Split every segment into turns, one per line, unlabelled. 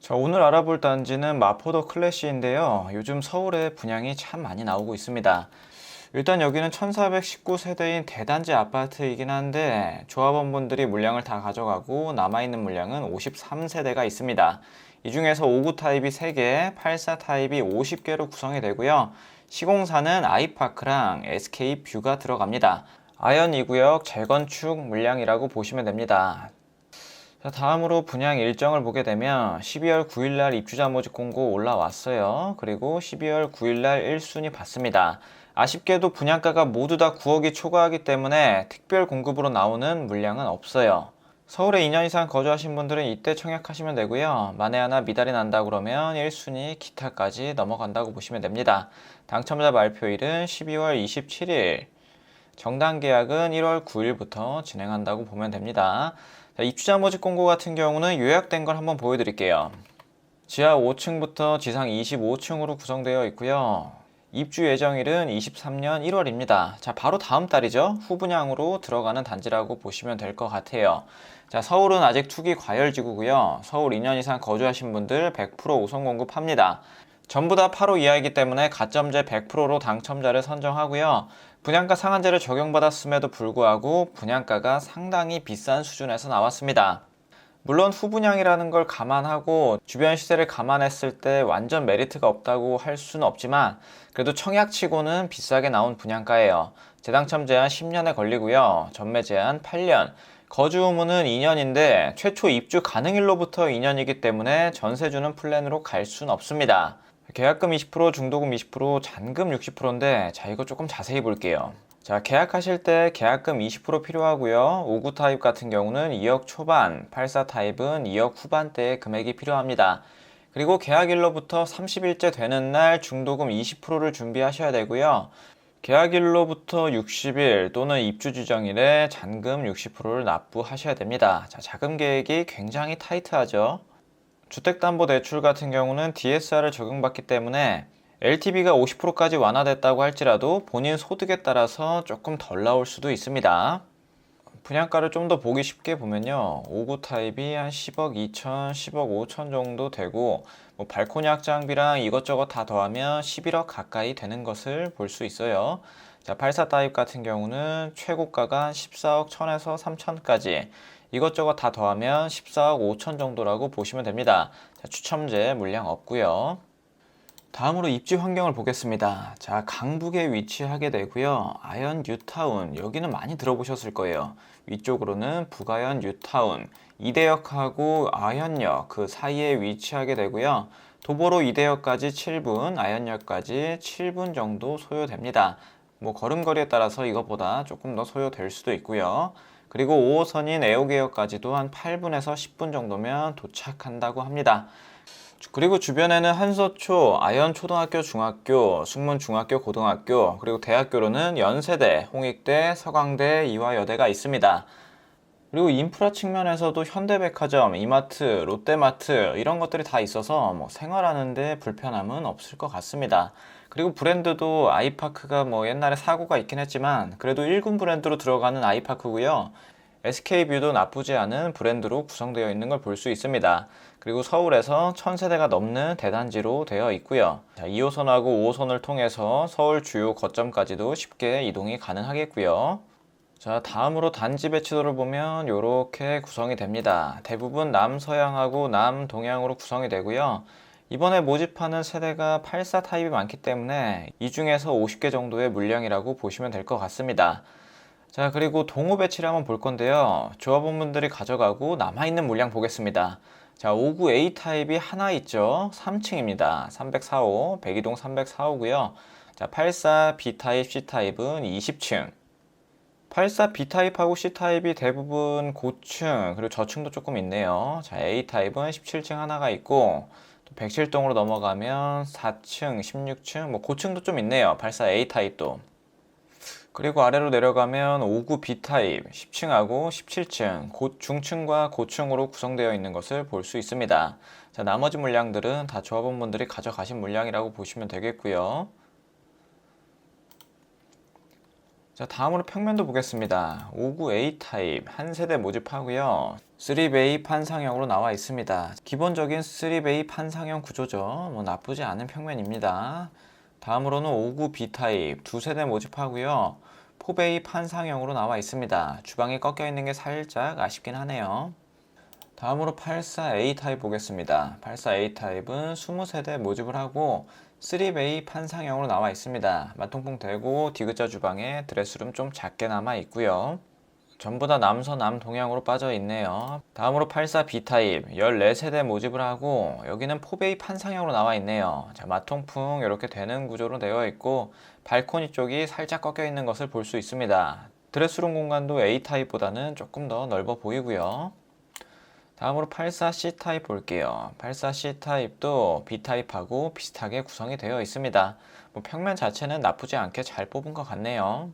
자, 오늘 알아볼 단지는 마포더 클래시인데요. 요즘 서울에 분양이 참 많이 나오고 있습니다. 일단 여기는 1419세대인 대단지 아파트이긴 한데 조합원분들이 물량을 다 가져가고 남아있는 물량은 53세대가 있습니다. 이 중에서 59 타입이 3개, 84 타입이 50개로 구성이 되고요. 시공사는 아이파크랑 SK 뷰가 들어갑니다. 아현 2구역 재건축 물량이라고 보시면 됩니다. 자, 다음으로 분양 일정을 보게 되면 12월 9일날 입주자 모집 공고 올라왔어요. 그리고 12월 9일날 1순위 받습니다. 아쉽게도 분양가가 모두 다 9억이 초과하기 때문에 특별 공급으로 나오는 물량은 없어요. 서울에 2년 이상 거주하신 분들은 이때 청약하시면 되고요. 만에 하나 미달이 난다 그러면 1순위 기타까지 넘어간다고 보시면 됩니다. 당첨자 발표일은 12월 27일, 정당 계약은 1월 9일부터 진행한다고 보면 됩니다. 자, 입주자 모집 공고 같은 경우는 요약된 걸 한번 보여드릴게요. 지하 5층부터 지상 25층으로 구성되어 있고요. 입주 예정일은 23년 1월입니다. 자, 바로 다음 달이죠. 후분양으로 들어가는 단지라고 보시면 될 것 같아요. 자, 서울은 아직 투기 과열지구고요. 서울 2년 이상 거주하신 분들 100% 우선 공급합니다. 전부 다 8호 이하이기 때문에 가점제 100%로 당첨자를 선정하고요. 분양가 상한제를 적용받았음에도 불구하고 분양가가 상당히 비싼 수준에서 나왔습니다. 물론 후분양이라는 걸 감안하고 주변 시세를 감안했을 때 완전 메리트가 없다고 할 수는 없지만 그래도 청약치고는 비싸게 나온 분양가예요. 재당첨 제한 10년에 걸리고요. 전매 제한 8년. 거주 의무는 2년인데 최초 입주 가능일로부터 2년이기 때문에 전세 주는 플랜으로 갈 수는 없습니다. 계약금 20%, 중도금 20%, 잔금 60%인데 자, 이거 조금 자세히 볼게요. 자, 계약하실 때 계약금 20% 필요하고요. 59 타입 같은 경우는 2억 초반, 84 타입은 2억 후반대의 금액이 필요합니다. 그리고 계약일로부터 30일째 되는 날 중도금 20%를 준비하셔야 되고요. 계약일로부터 60일 또는 입주 지정일에 잔금 60%를 납부하셔야 됩니다. 자, 자금 계획이 굉장히 타이트하죠. 주택담보대출 같은 경우는 DSR을 적용받기 때문에 LTV가 50%까지 완화됐다고 할지라도 본인 소득에 따라서 조금 덜 나올 수도 있습니다. 분양가를 좀 더 보기 쉽게 보면요. 59 타입이 한 10억 2천, 10억 5천 정도 되고 발코니 확장비랑 이것저것 다 더하면 11억 가까이 되는 것을 볼 수 있어요. 자, 84 타입 같은 경우는 최고가가 한 14억 1천에서 3천까지 이것저것 다 더하면 14억 5천 정도라고 보시면 됩니다. 자, 추첨제 물량 없고요. 다음으로 입지 환경을 보겠습니다. 자, 강북에 위치하게 되고요. 아현 뉴타운, 여기는 많이 들어보셨을 거예요. 위쪽으로는 북아현 뉴타운, 이대역하고 아현역 그 사이에 위치하게 되고요. 도보로 이대역까지 7분, 아현역까지 7분 정도 소요됩니다. 걸음걸이에 따라서 이것보다 조금 더 소요될 수도 있고요. 그리고 5호선인 애호개역까지도 한 8분에서 10분 정도면 도착한다고 합니다. 그리고 주변에는 한서초, 아현초등학교, 중학교, 숙문중학교, 고등학교, 그리고 대학교로는 연세대, 홍익대, 서강대, 이화여대가 있습니다. 그리고 인프라 측면에서도 현대백화점, 이마트, 롯데마트 이런 것들이 다 있어서 생활하는데 불편함은 없을 것 같습니다. 그리고 브랜드도 아이파크가 옛날에 사고가 있긴 했지만 그래도 1군 브랜드로 들어가는 아이파크고요. SK뷰도 나쁘지 않은 브랜드로 구성되어 있는 걸 볼 수 있습니다. 그리고 서울에서 1000세대가 넘는 대단지로 되어 있고요. 2호선하고 5호선을 통해서 서울 주요 거점까지도 쉽게 이동이 가능하겠고요. 자, 다음으로 단지 배치도를 보면 이렇게 구성이 됩니다. 대부분 남서향하고 남동향으로 구성이 되고요. 이번에 모집하는 세대가 84 타입이 많기 때문에 이 중에서 50개 정도의 물량이라고 보시면 될 것 같습니다. 자, 그리고 동호 배치를 한번 볼 건데요. 조합원분들이 가져가고 남아있는 물량 보겠습니다. 자, 59A 타입이 하나 있죠. 3층입니다. 304호, 백이동 304호고요. 자, 84 B타입, C타입은 20층. 84 B타입하고 C타입이 대부분 고층, 그리고 저층도 조금 있네요. 자, A타입은 17층 하나가 있고, 또 107동으로 넘어가면 4층, 16층, 고층도 좀 있네요. 84 A타입도. 그리고 아래로 내려가면 59 B타입, 10층하고 17층, 중층과 고층으로 구성되어 있는 것을 볼 수 있습니다. 자, 나머지 물량들은 다 조합원분들이 가져가신 물량이라고 보시면 되겠고요. 자, 다음으로 평면도 보겠습니다. 59A 타입 한 세대 모집하고요. 3베이 판상형으로 나와 있습니다. 기본적인 3베이 판상형 구조죠. 뭐 나쁘지 않은 평면입니다. 다음으로는 5구 B타입 두 세대 모집하고요. 4베이 판상형으로 나와 있습니다. 주방이 꺾여 있는 게 살짝 아쉽긴 하네요. 다음으로 84A 타입 보겠습니다. 84A 타입은 20세대 모집을 하고 3베이 판상형으로 나와 있습니다. 마통풍 되고 디귿자 주방에 드레스룸 좀 작게 남아 있고요. 전부 다 남서 남동향으로 빠져 있네요. 다음으로 84B 타입 14세대 모집을 하고 여기는 4베이 판상형으로 나와 있네요. 자, 마통풍 이렇게 되는 구조로 되어 있고 발코니 쪽이 살짝 꺾여 있는 것을 볼 수 있습니다. 드레스룸 공간도 A 타입보다는 조금 더 넓어 보이고요. 다음으로 84C 타입 볼게요. 84C 타입도 B 타입하고 비슷하게 구성이 되어 있습니다. 뭐 평면 자체는 나쁘지 않게 잘 뽑은 것 같네요.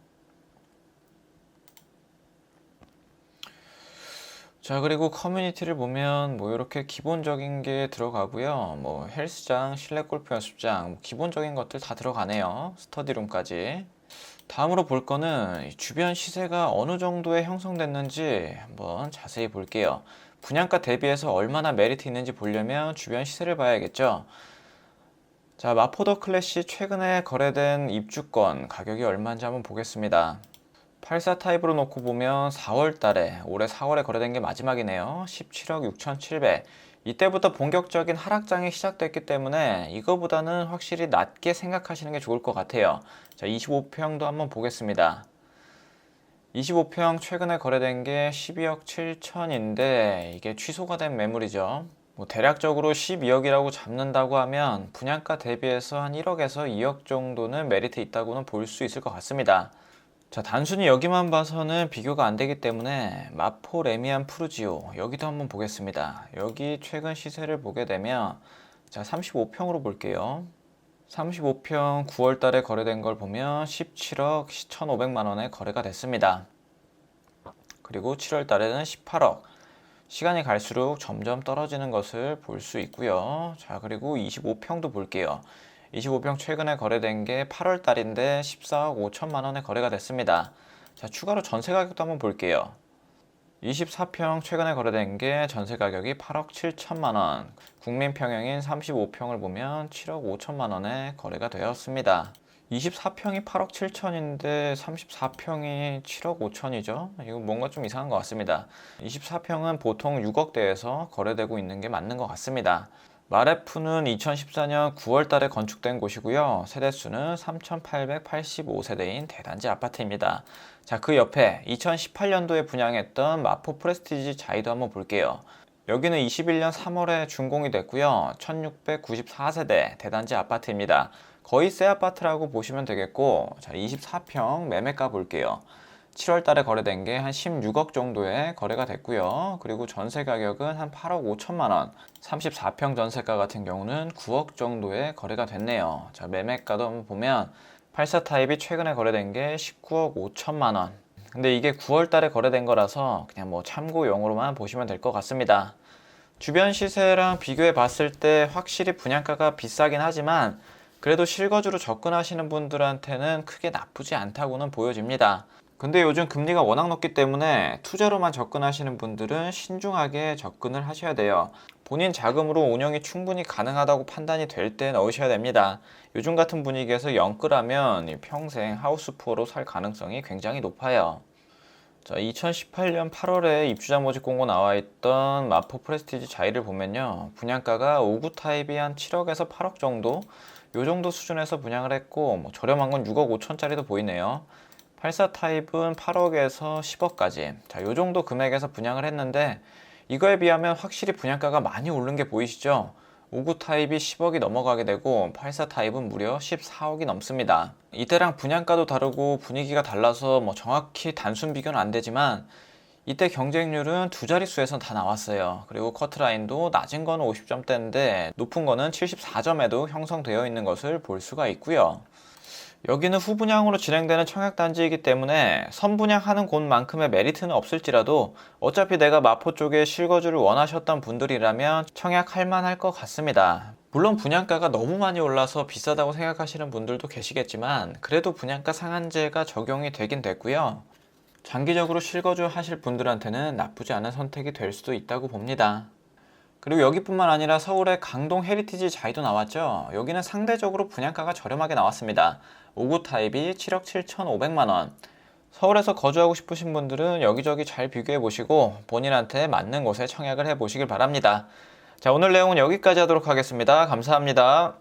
자, 그리고 커뮤니티를 보면 뭐 이렇게 기본적인 게 들어가고요. 뭐 헬스장, 실내 골프 연습장, 뭐 기본적인 것들 다 들어가네요. 스터디룸까지. 다음으로 볼 거는 주변 시세가 어느 정도에 형성됐는지 한번 자세히 볼게요. 분양가 대비해서 얼마나 메리트 있는지 보려면 주변 시세를 봐야겠죠. 자, 마포더 클래시 최근에 거래된 입주권 가격이 얼마인지 한번 보겠습니다. 84 타입으로 놓고 보면 4월 달에 올해 4월에 거래된 게 마지막이네요. 17억 6,700. 이때부터 본격적인 하락장이 시작됐기 때문에 이거보다는 확실히 낮게 생각하시는 게 좋을 것 같아요. 자, 25평도 한번 보겠습니다. 25평 최근에 거래된 게 12억 7천인데 이게 취소가 된 매물이죠. 뭐 대략적으로 12억이라고 잡는다고 하면 분양가 대비해서 한 1억에서 2억 정도는 메리트 있다고는 볼 수 있을 것 같습니다. 자, 단순히 여기만 봐서는 비교가 안 되기 때문에 마포 레미안 푸르지오 여기도 한번 보겠습니다. 여기 최근 시세를 보게 되면 자, 35평으로 볼게요. 35평 9월 달에 거래된 걸 보면 17억 1,500만 원에 거래가 됐습니다. 그리고 7월 달에는 18억. 시간이 갈수록 점점 떨어지는 것을 볼 수 있고요. 자, 그리고 25평도 볼게요. 25평 최근에 거래된 게 8월 달인데 14억 5천만 원에 거래가 됐습니다. 자, 추가로 전세 가격도 한번 볼게요. 24평 최근에 거래된 게 전세 가격이 8억 7천만 원. 국민 평형인 35평을 보면 7억 5천만 원에 거래가 되었습니다. 24평이 8억 7천인데 34평이 7억 5천이죠. 이거 뭔가 좀 이상한 것 같습니다. 24평은 보통 6억대에서 거래되고 있는 게 맞는 것 같습니다. 마레프는 2014년 9월 달에 건축된 곳이고요. 세대수는 3,885세대인 대단지 아파트입니다. 자, 그 옆에 2018년도에 분양했던 마포 프레스티지 자이도 한번 볼게요. 여기는 21년 3월에 준공이 됐고요. 1694세대 대단지 아파트입니다. 거의 새 아파트라고 보시면 되겠고, 자, 24평 매매가 볼게요. 7월 달에 거래된 게 한 16억 정도에 거래가 됐고요. 그리고 전세 가격은 한 8억 5천만 원, 34평 전세가 같은 경우는 9억 정도에 거래가 됐네요. 자, 매매가도 한번 보면 84 타입이 최근에 거래된 게 19억 5천만 원. 근데 이게 9월 달에 거래된 거라서 그냥 뭐 참고용으로만 보시면 될 것 같습니다. 주변 시세랑 비교해 봤을 때 확실히 분양가가 비싸긴 하지만 그래도 실거주로 접근하시는 분들한테는 크게 나쁘지 않다고는 보여집니다. 근데 요즘 금리가 워낙 높기 때문에 투자로만 접근하시는 분들은 신중하게 접근을 하셔야 돼요. 본인 자금으로 운영이 충분히 가능하다고 판단이 될 때 넣으셔야 됩니다. 요즘 같은 분위기에서 영끌하면 평생 하우스푸어로 살 가능성이 굉장히 높아요. 자, 2018년 8월에 입주자 모집 공고 나와 있던 마포 프레스티지 자이를 보면요. 분양가가 5구 타입이 한 7억에서 8억 정도? 요 정도 수준에서 분양을 했고 뭐 저렴한 건 6억 5천짜리도 보이네요. 84 타입은 8억에서 10억까지. 자, 요 정도 금액에서 분양을 했는데 이거에 비하면 확실히 분양가가 많이 오른 게 보이시죠? 5구 타입이 10억이 넘어가게 되고 84 타입은 무려 14억이 넘습니다. 이때랑 분양가도 다르고 분위기가 달라서 뭐 정확히 단순 비교는 안 되지만 이때 경쟁률은 두 자릿수에서 다 나왔어요. 그리고 커트라인도 낮은 거는 50점대인데 높은 거는 74점에도 형성되어 있는 것을 볼 수가 있고요. 여기는 후분양으로 진행되는 청약단지이기 때문에 선분양하는 곳만큼의 메리트는 없을지라도 어차피 내가 마포 쪽에 실거주를 원하셨던 분들이라면 청약할 만할 것 같습니다. 물론 분양가가 너무 많이 올라서 비싸다고 생각하시는 분들도 계시겠지만 그래도 분양가 상한제가 적용이 되긴 됐고요. 장기적으로 실거주 하실 분들한테는 나쁘지 않은 선택이 될 수도 있다고 봅니다. 그리고 여기뿐만 아니라 서울의 강동 헤리티지 자이도 나왔죠. 여기는 상대적으로 분양가가 저렴하게 나왔습니다. 5구 타입이 7억 7,500만 원. 서울에서 거주하고 싶으신 분들은 여기저기 잘 비교해 보시고 본인한테 맞는 곳에 청약을 해 보시길 바랍니다. 자, 오늘 내용은 여기까지 하도록 하겠습니다. 감사합니다.